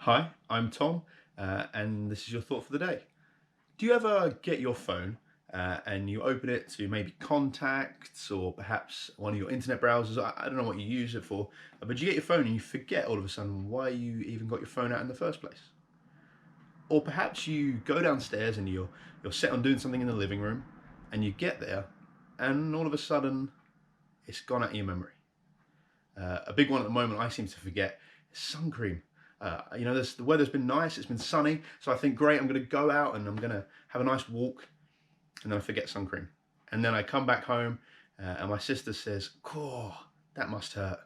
Hi, I'm Tom, and this is your thought for the day. Do you ever get your phone and you open it to maybe contacts or perhaps one of your internet browsers? I don't know what you use it for, but you get your phone and you forget all of a sudden why you even got your phone out in the first place. Or perhaps you go downstairs and you're set on doing something in the living room, and you get there, and all of a sudden it's gone out of your memory. A big one at the moment I seem to forget is sun cream. The weather's been nice, it's been sunny, so I think, great, I'm going to go out and I'm going to have a nice walk, and then I forget sun cream. And then I come back home, and my sister says, "Cool, that must hurt."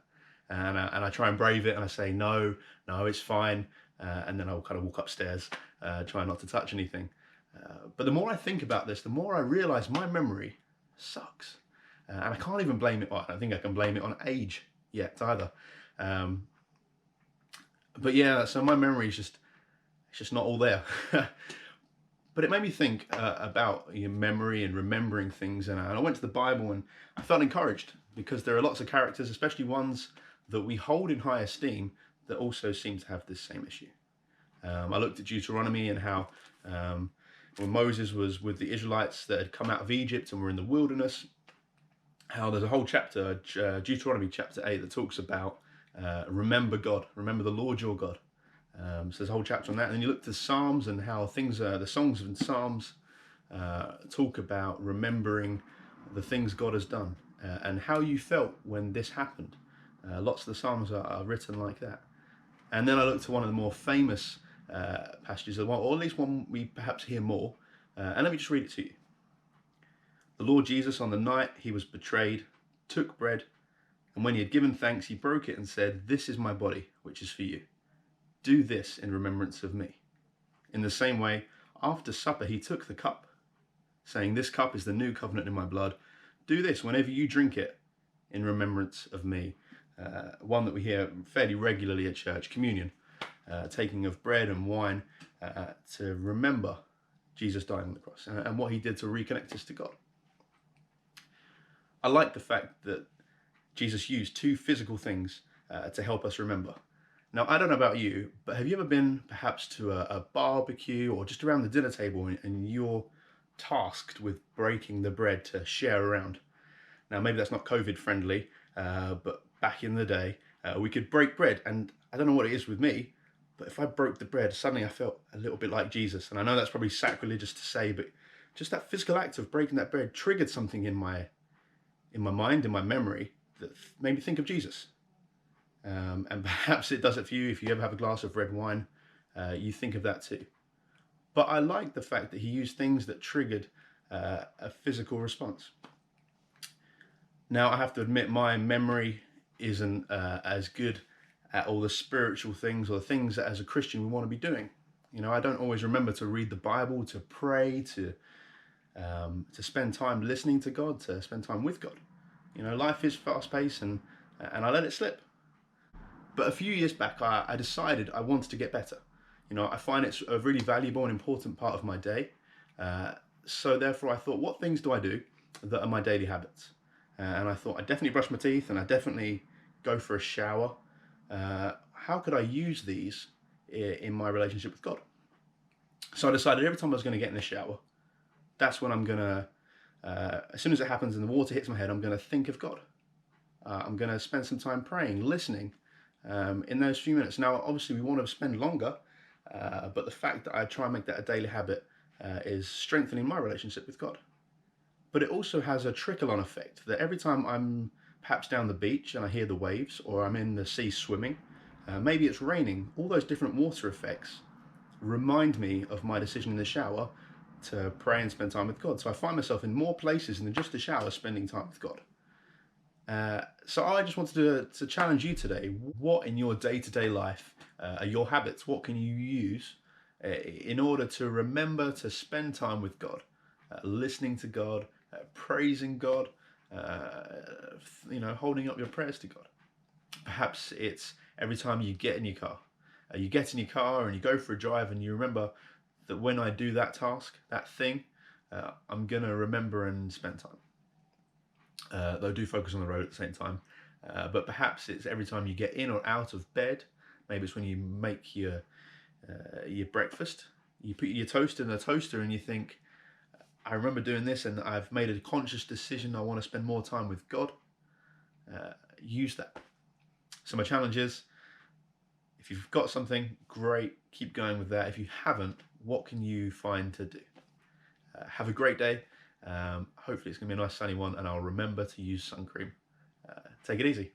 And I try and brave it, and I say, "No, no, it's fine." And then I'll kind of walk upstairs, try not to touch anything. But the more I think about this, the more I realize my memory sucks. And I can't even blame it on, I don't think I can blame it on age yet either. Um, but yeah, so my memory is just not all there. But it made me think about your memory and remembering things, and I went to the Bible and I felt encouraged because there are lots of characters, especially ones that we hold in high esteem, that also seem to have this same issue. I looked at Deuteronomy and how when Moses was with the Israelites that had come out of Egypt and were in the wilderness, how there's a whole chapter, Deuteronomy chapter 8, that talks about remember God, remember the Lord your God. So there's a whole chapter on that. And then you look to the Psalms and how things are, the songs and Psalms talk about remembering the things God has done and how you felt when this happened. Lots of the Psalms are written like that. And then I looked to one of the more famous passages, or at least one we perhaps hear more. And let me just read it to you. The Lord Jesus, on the night he was betrayed, took bread, and when he had given thanks, he broke it and said, "This is my body, which is for you. Do this in remembrance of me." In the same way, after supper, he took the cup, saying, "This cup is the new covenant in my blood. Do this whenever you drink it in remembrance of me." One that we hear fairly regularly at church, communion, taking of bread and wine to remember Jesus dying on the cross and what he did to reconnect us to God. I like the fact that Jesus used two physical things to help us remember. Now, I don't know about you, but have you ever been perhaps to a barbecue or just around the dinner table and you're tasked with breaking the bread to share around? Now, maybe that's not COVID friendly, but back in the day, we could break bread. And I don't know what it is with me, but if I broke the bread, suddenly I felt a little bit like Jesus. And I know that's probably sacrilegious to say, but just that physical act of breaking that bread triggered something in my mind, in my memory, that made me think of Jesus. And perhaps it does it for you. If you ever have a glass of red wine, you think of that too. But I like the fact that he used things that triggered a physical response. Now, I have to admit, my memory isn't as good at all the spiritual things or the things that as a Christian we want to be doing. I don't always remember to read the Bible, to pray, to spend time listening to God, to spend time with God. Life is fast paced, and I let it slip. But a few years back, I decided I wanted to get better. I find it's a really valuable and important part of my day. So therefore, I thought, what things do I do that are my daily habits? And I thought, I definitely brush my teeth and I definitely go for a shower. How could I use these in my relationship with God? So I decided every time I was going to get in the shower, that's when I'm going to, as soon as it happens and the water hits my head, I'm going to think of God. I'm going to spend some time praying, listening in those few minutes. Now, obviously, we want to spend longer, but the fact that I try and make that a daily habit is strengthening my relationship with God. But it also has a trickle-on effect that every time I'm perhaps down the beach and I hear the waves, or I'm in the sea swimming, maybe it's raining, all those different water effects remind me of my decision in the shower to pray and spend time with God. So I find myself in more places than just the shower spending time with God. So I just wanted to challenge you today. What in your day-to-day life are your habits? What can you use in order to remember to spend time with God, listening to God, praising God, holding up your prayers to God? Perhaps it's every time you get in your car. You get in your car and you go for a drive and you remember that when I do that task, that thing, I'm going to remember and spend time. Though do focus on the road at the same time. But perhaps it's every time you get in or out of bed, Maybe it's when you make your breakfast. You put your toast in a toaster and you think, I remember doing this and I've made a conscious decision. I want to spend more time with God. Use that. So my challenge is, if you've got something, great, keep going with that. If you haven't, what can you find to do? Have a great day. Hopefully it's going to be a nice sunny one, and I'll remember to use sun cream. Take it easy.